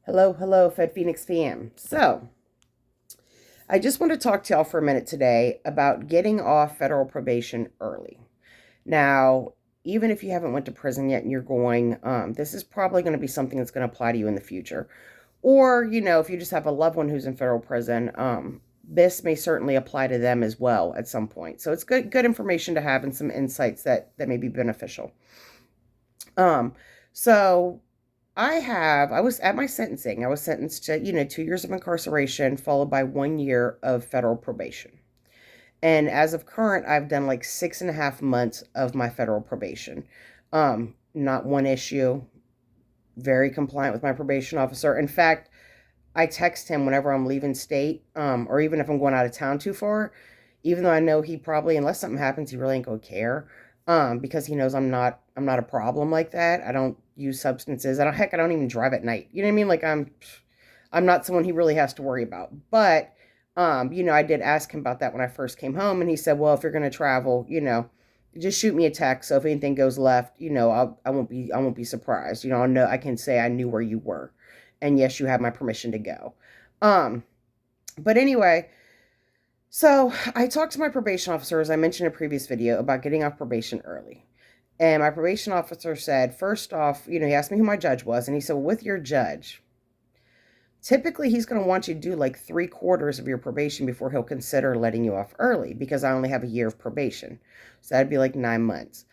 Hello, hello, Fed Phoenix fam. So, I just want to talk to y'all for a minute today about getting off federal probation early. Now, even if you haven't went to prison yet and you're going, this is probably going to be something that's going to apply to you in the future. Or, if you just have a loved one who's in federal prison, this may certainly apply to them as well at some point. So it's good information to have and some insights that may be beneficial. Um, so I was at my sentencing. I was sentenced to, 2 years of incarceration followed by 1 year of federal probation. And as of current, I've done like 6.5 months of my federal probation. Not one issue, very compliant with my probation officer. In fact, I text him whenever I'm leaving state, or even if I'm going out of town too far, even though I know he probably, unless something happens, he really ain't gonna care. Because he knows I'm not a problem like that. I don't use substances. I don't even drive at night. You know what I mean? Like I'm not someone he really has to worry about. But I did ask him about that when I first came home, and he said, well, if you're gonna travel, just shoot me a text. So if anything goes left, I won't be surprised. I'll know, I can say I knew where you were. And yes, you have my permission to go. Um, but anyway, so I talked to my probation officer, as I mentioned in a previous video, about getting off probation early. And my probation officer said, first off, he asked me who my judge was. And he said, well, with your judge, typically he's going to want you to do like 3/4 of your probation before he'll consider letting you off early, because I only have a year of probation. So that'd be like 9 months.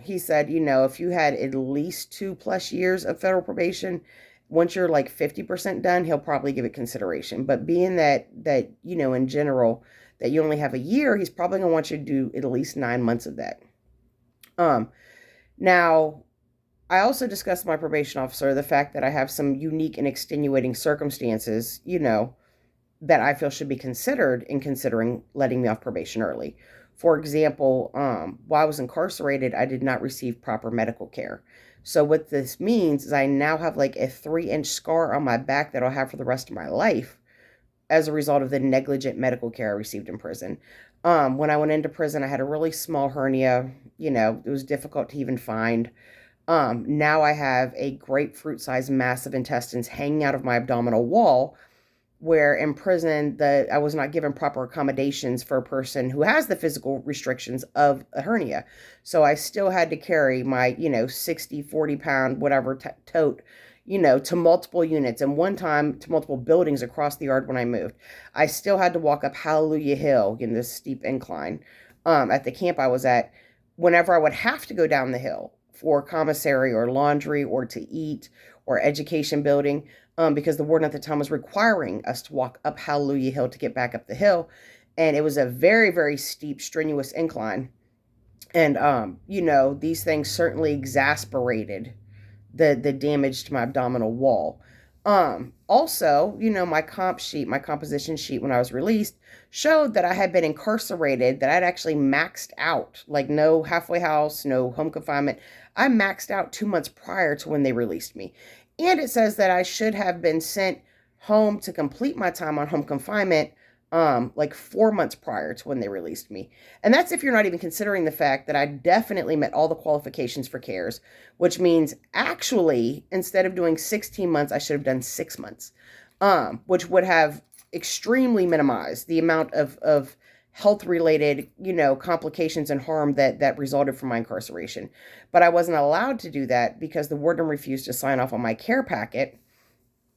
He said, if you had at least 2+ years of federal probation, once you're like 50% done, he'll probably give it consideration. But being that in general, that you only have a year, he's probably going to want you to do at least 9 months of that. Now, I also discussed with my probation officer the fact that I have some unique and extenuating circumstances, that I feel should be considered in considering letting me off probation early. For example, while I was incarcerated, I did not receive proper medical care. So what this means is I now have like a 3-inch scar on my back that I'll have for the rest of my life as a result of the negligent medical care I received in prison. When I went into prison, I had a really small hernia. It was difficult to even find. Now I have a grapefruit-sized mass of intestines hanging out of my abdominal wall, where in prison I was not given proper accommodations for a person who has the physical restrictions of a hernia. So I still had to carry my, 60, 40 pound, whatever tote, to multiple units, and one time to multiple buildings across the yard when I moved. I still had to walk up Hallelujah Hill in this steep incline at the camp I was at, whenever I would have to go down the hill for commissary or laundry or to eat or education building, because the warden at the time was requiring us to walk up Hallelujah Hill to get back up the hill. And it was a very, very steep, strenuous incline. And, these things certainly exasperated the damage to my abdominal wall. Also, my my composition sheet when I was released showed that I had been incarcerated, that I'd actually maxed out, like no halfway house, no home confinement. I maxed out 2 months prior to when they released me. And it says that I should have been sent home to complete my time on home confinement, like 4 months prior to when they released me. And that's if you're not even considering the fact that I definitely met all the qualifications for CARES, which means actually, instead of doing 16 months, I should have done 6 months, which would have extremely minimized the amount of health related, complications and harm that resulted from my incarceration. But I wasn't allowed to do that because the warden refused to sign off on my care packet,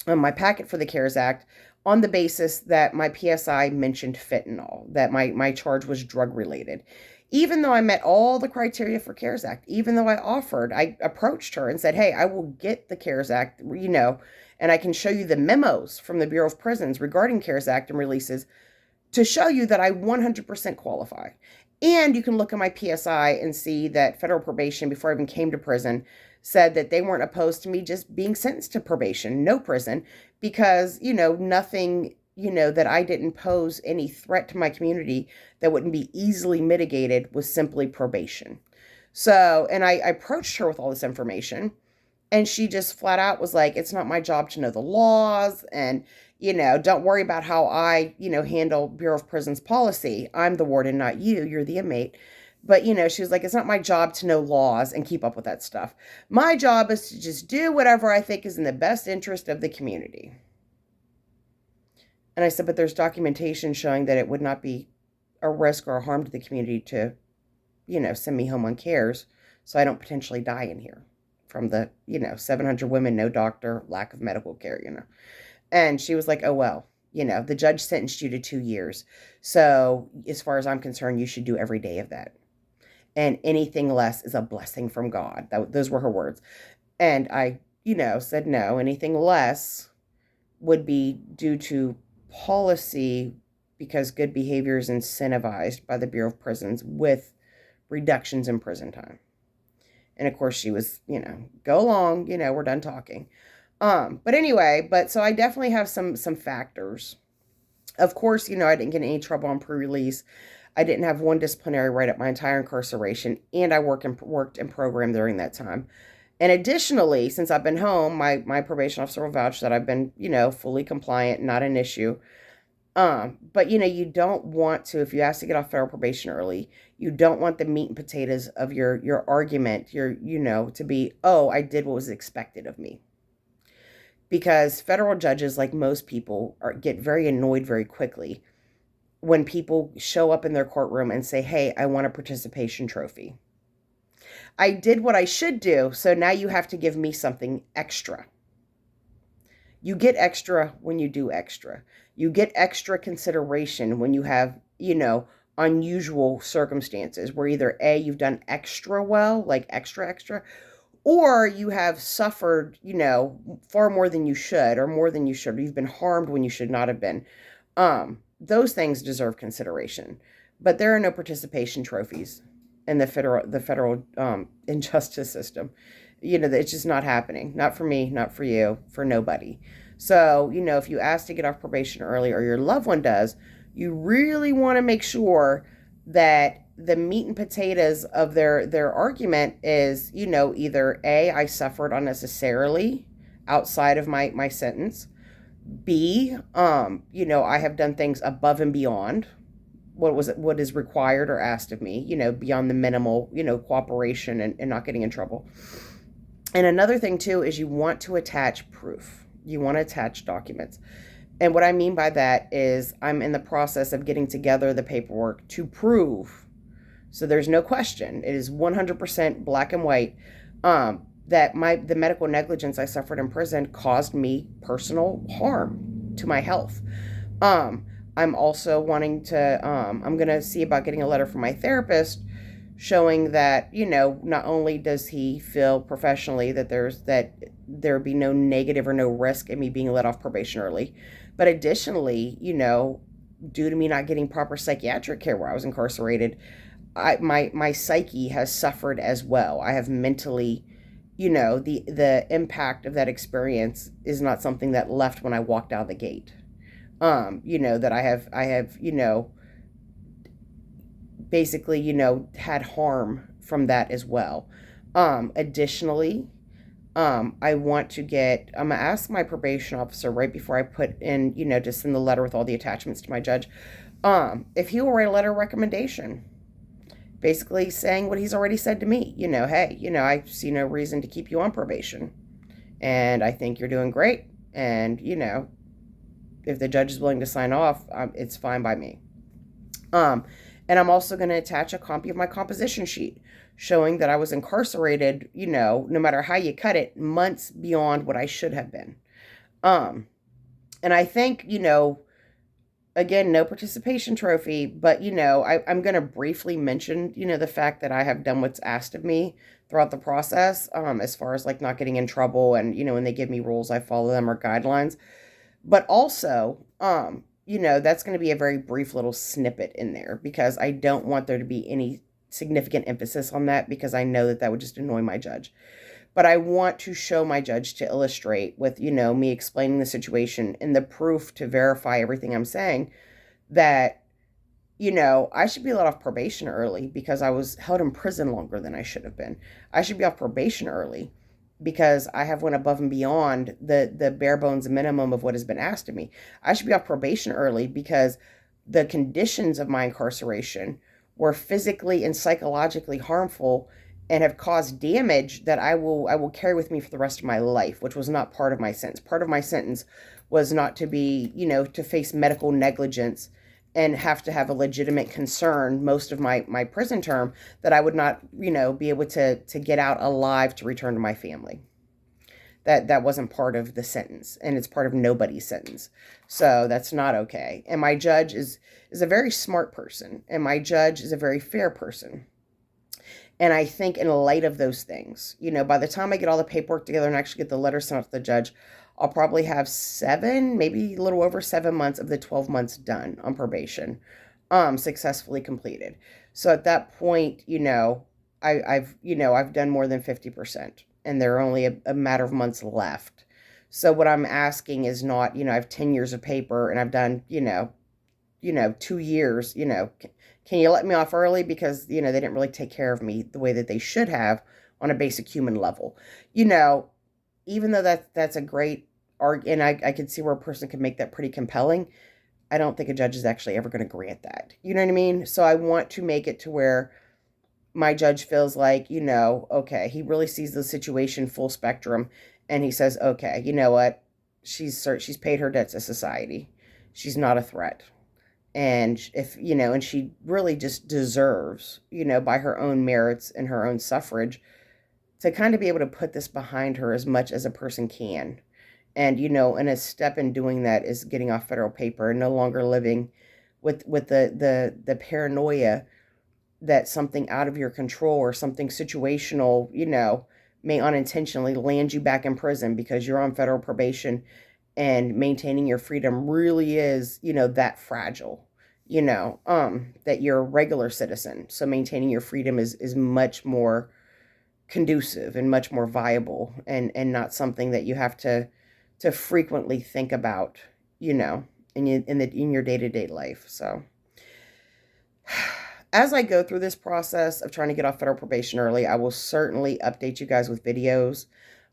on my packet for the CARES Act, on the basis that my PSI mentioned fentanyl, that my charge was drug related. Even though I met all the criteria for CARES Act, even though I approached her and said, hey, I will get the CARES Act, and I can show you the memos from the Bureau of Prisons regarding CARES Act and releases to show you that I 100% qualify. And you can look at my PSI and see that federal probation, before I even came to prison, said that they weren't opposed to me just being sentenced to probation, no prison, because, nothing, that I didn't pose any threat to my community that wouldn't be easily mitigated with simply probation. So, and I approached her with all this information, and she just flat out was like, it's not my job to know the laws, and, don't worry about how I, handle Bureau of Prisons policy. I'm the warden, not you. You're the inmate. But, she was like, it's not my job to know laws and keep up with that stuff. My job is to just do whatever I think is in the best interest of the community. And I said, but there's documentation showing that it would not be a risk or a harm to the community to, send me home on cares so I don't potentially die in here from the, 700 women, no doctor, lack of medical care. And she was like, oh, well, the judge sentenced you to 2 years. So as far as I'm concerned, you should do every day of that. And anything less is a blessing from God. Those were her words. And I, said no. Anything less would be due to policy because good behavior is incentivized by the Bureau of Prisons with reductions in prison time. And of course she was, go along, we're done talking. But anyway, so I definitely have some factors. Of course, I didn't get in any trouble on pre-release. I didn't have one disciplinary write-up my entire incarceration, and I worked in program during that time. And additionally, since I've been home, my probation officer will vouch that I've been, fully compliant, not an issue. But you don't want to, if you ask to get off federal probation early, you don't want the meat and potatoes of your argument, to be, oh, I did what was expected of me. Because federal judges, like most people, get very annoyed very quickly when people show up in their courtroom and say, hey, I want a participation trophy. I did what I should do, so now you have to give me something extra. You get extra when you do extra. You get extra consideration when you have, unusual circumstances where either A, you've done extra well, like extra, or you have suffered, far more than you should, or more than you should. You've been harmed when you should not have been. Those things deserve consideration, but there are no participation trophies in the federal injustice system. It's just not happening. Not for me, not for you, for nobody. So, if you ask to get off probation early or your loved one does, you really want to make sure that the meat and potatoes of their argument is, either A, I suffered unnecessarily outside of my sentence. B, I have done things above and beyond what is required or asked of me, beyond the minimal, cooperation and not getting in trouble. And another thing too is you want to attach proof. You want to attach documents. And what I mean by that is I'm in the process of getting together the paperwork to prove, so there's no question, it is 100% black and white, that the medical negligence I suffered in prison caused me personal harm to my health. I'm also wanting to, I'm going to see about getting a letter from my therapist showing that, not only does he feel professionally that there be no negative or no risk in me being let off probation early, but additionally, due to me not getting proper psychiatric care where I was incarcerated, my psyche has suffered as well. I have mentally, the impact of that experience is not something that left when I walked out of the gate. That I have, basically, had harm from that as well. Additionally, I want to I'm going to ask my probation officer right before I put in, to send the letter with all the attachments to my judge, if he will write a letter of recommendation, basically saying what he's already said to me, hey, I see no reason to keep you on probation, and I think you're doing great, and, if the judge is willing to sign off, it's fine by me. And I'm also going to attach a copy of my composition sheet showing that I was incarcerated, no matter how you cut it, months beyond what I should have been. And I think, again, no participation trophy, but, I'm going to briefly mention, the fact that I have done what's asked of me throughout the process, as far as like not getting in trouble and, when they give me rules, I follow them or guidelines. But also, that's going to be a very brief little snippet in there because I don't want there to be any significant emphasis on that because I know that would just annoy my judge. But I want to show my judge to illustrate with, me explaining the situation and the proof to verify everything I'm saying that, I should be let off probation early because I was held in prison longer than I should have been. I should be off probation early because I have went above and beyond the bare bones minimum of what has been asked of me. I should be off probation early because the conditions of my incarceration were physically and psychologically harmful and have caused damage that I will carry with me for the rest of my life, which was not part of my sentence. Part of my sentence was not to be, to face medical negligence and have to have a legitimate concern most of my prison term that I would not, be able to get out alive to return to my family. That wasn't part of the sentence, and it's part of nobody's sentence. So that's not okay. And my judge is a very smart person, and my judge is a very fair person. And I think in light of those things, by the time I get all the paperwork together and actually get the letter sent out to the judge, I'll probably have 7, maybe a little over 7 months of the 12 months done on probation, successfully completed. So at that point, I've done more than 50%, and there are only a matter of months left. So what I'm asking is not, I have 10 years of paper and I've done, 2 years, can you let me off early because, they didn't really take care of me the way that they should have on a basic human level. Even though that's a great argument, and I can see where a person can make that pretty compelling, I don't think a judge is actually ever going to grant that. You know what I mean? So I want to make it to where my judge feels like, okay, he really sees the situation full spectrum, and he says, okay, you know what? She's paid her debt to society. She's not a threat. And and she really just deserves, by her own merits and her own suffrage, to kind of be able to put this behind her as much as a person can. And, and a step in doing that is getting off federal paper and no longer living with the paranoia that something out of your control or something situational, may unintentionally land you back in prison because you're on federal probation, and maintaining your freedom really is, that fragile, that you're a regular citizen. So maintaining your freedom is much more conducive and much more viable, and not something that you have to frequently think about, in your day-to-day life. So as I go through this process of trying to get off federal probation early, I will certainly update you guys with videos,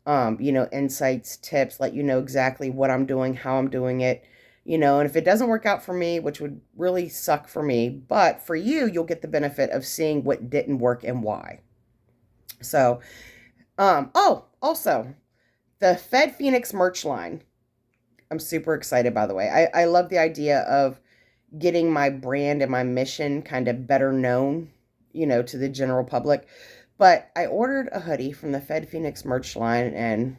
insights, tips, let you know exactly what I'm doing, how I'm doing it, and if it doesn't work out for me, which would really suck for me, but for you, you'll get the benefit of seeing what didn't work and why. So, also, the Fed Phoenix merch line. I'm super excited, by the way. I love the idea of getting my brand and my mission kind of better known, to the general public. But I ordered a hoodie from the Fed Phoenix merch line, and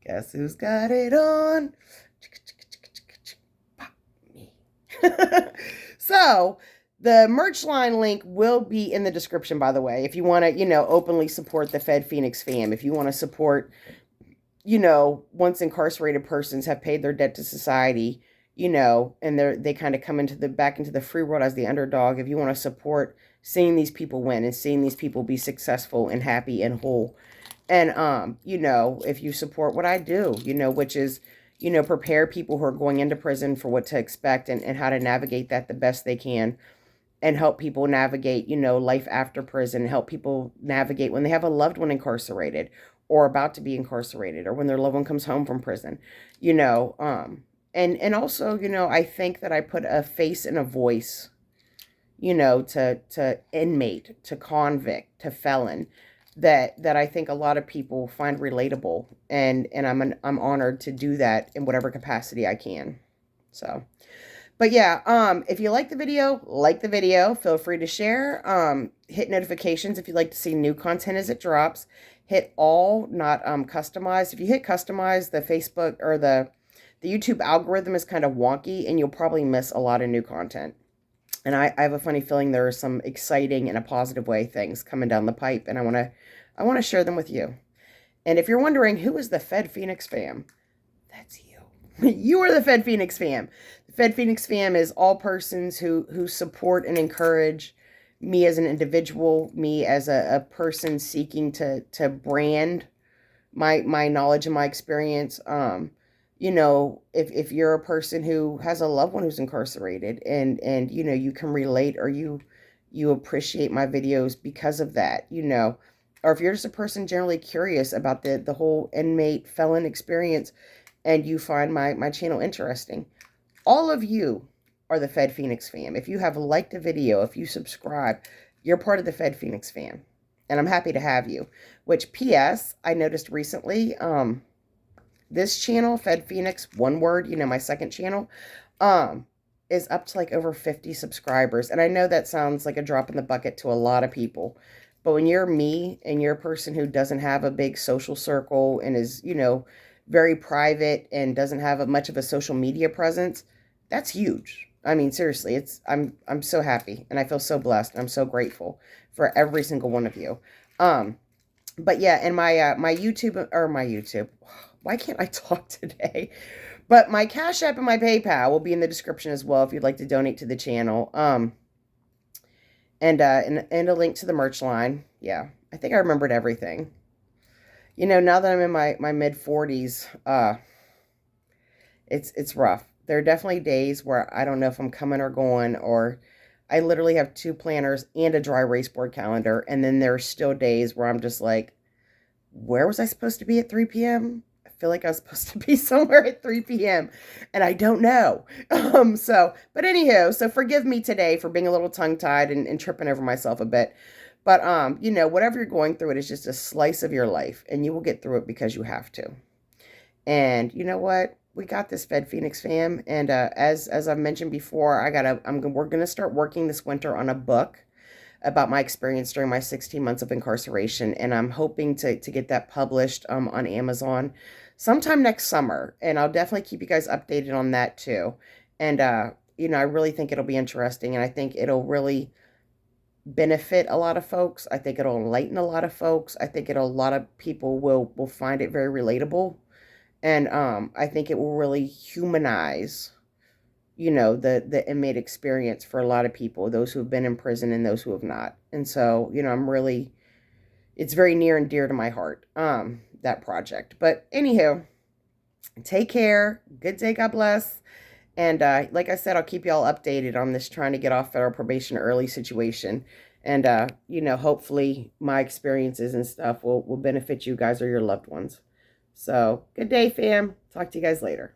guess who's got it on? Me. So the merch line link will be in the description, by the way, if you want to, openly support the Fed Phoenix fam, if you want to support, once incarcerated persons have paid their debt to society, and they kind of come back into the free world as the underdog. If you want to support seeing these people win and seeing these people be successful and happy and whole, and if you support what I do, which is, prepare people who are going into prison for what to expect, and how to navigate that the best they can, and help people navigate, life after prison, help people navigate when they have a loved one incarcerated or about to be incarcerated, or when their loved one comes home from prison, and also, I think that I put a face and a voice, to inmate, to convict, to felon, that I think a lot of people find relatable, and I'm honored to do that in whatever capacity I can. So, but yeah, if you like the video, feel free to share, hit notifications if you'd like to see new content as it drops, hit all, not customized. If you hit customize, the Facebook or the YouTube algorithm is kind of wonky, and you'll probably miss a lot of new content. And I have a funny feeling there are some exciting, in a positive way, things coming down the pipe, and I want to share them with you. And if you're wondering, who is the Fed Phoenix fam? That's you. You are the Fed Phoenix fam. The Fed Phoenix fam is all persons who support and encourage me as an individual, me as a person seeking to brand my knowledge and my experience. If you're a person who has a loved one who's incarcerated, and you can relate, or you appreciate my videos because of that, or if you're just a person generally curious about the whole inmate felon experience, and you find my channel interesting, all of you are the Fed Phoenix fam. If you have liked a video, if you subscribe, you're part of the Fed Phoenix fam. And I'm happy to have you. Which, P.S., I noticed recently, this channel, Fed Phoenix, one word, my second channel, um, is up to like over 50 subscribers. And I know that sounds like a drop in the bucket to a lot of people. But when you're me and you're a person who doesn't have a big social circle and is, very private and doesn't have much of a social media presence, that's huge. I mean, seriously, I'm so happy and I feel so blessed. I'm so grateful for every single one of you. But yeah, and my YouTube, why can't I talk today? But my Cash App and my PayPal will be in the description as well if you'd like to donate to the channel. And a link to the merch line. Yeah, I think I remembered everything. Now that I'm in my mid 40s, it's rough. There are definitely days where I don't know if I'm coming or going, or I literally have 2 planners and a dry erase board calendar, and then there are still days where I'm just like, where was I supposed to be at 3 p.m.? I feel like I was supposed to be somewhere at 3 p.m. and I don't know. But anywho, so forgive me today for being a little tongue-tied and tripping over myself a bit. But, whatever you're going through, it is just a slice of your life, and you will get through it because you have to. And you know what? We got this, Fed Phoenix fam. And as I've mentioned before, we're gonna start working this winter on a book about my experience during my 16 months of incarceration, and I'm hoping to get that published on Amazon sometime next summer. And I'll definitely keep you guys updated on that too. And I really think it'll be interesting, and I think it'll really benefit a lot of folks. I think it'll enlighten a lot of folks. I think a lot of people will find it very relatable. And I think it will really humanize, the inmate experience for a lot of people, those who have been in prison and those who have not. And so, it's very near and dear to my heart, that project. But anywho, take care. Good day. God bless. And like I said, I'll keep y'all updated on this trying to get off federal probation early situation. And, hopefully my experiences and stuff will benefit you guys or your loved ones. So, good day, fam. Talk to you guys later.